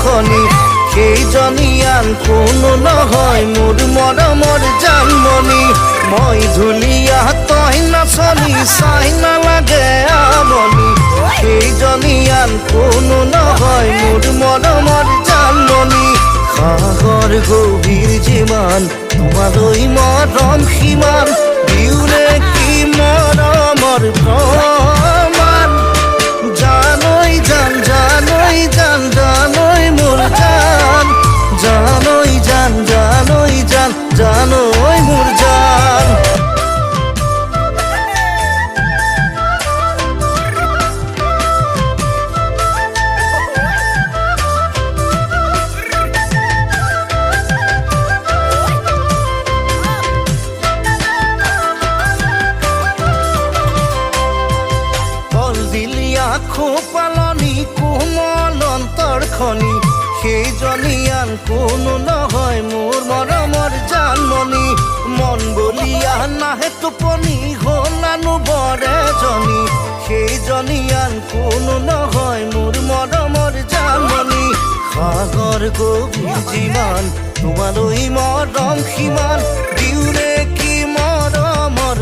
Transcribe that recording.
খনি সেইজনীয়ান কোনো নহয় মোৰ মৰমৰ জানমণি মই ধুলিয়া তই নাচনি চাই নালাগে আমনি সেইজনীয়ান কোনো নহয় মোৰ মৰমৰ জানমণি সাগৰ গভীৰ যিমান তোমালৈ মৰম সিমান দিওঁনে কি মৰমৰ প্ৰমাণ জানৈ জান জানৈ জান জানৈ মোৰ জান জানৈ জান জানৈ জান জানৈ মোৰ জান পালনি কোমল অন্তৰ খনি সেইজনীয়ান কোনো নহয় মোৰ মৰমৰ জানমণি মন বলিয়া নাহে টোপনি হলানো বৰেজনী সেইজনীয়ান কোনো নহয় মোৰ মৰমৰ জানমণি সাগৰ গভীৰ যিমান তোমালৈ মৰম সিমান দিওঁনে কি মৰমৰ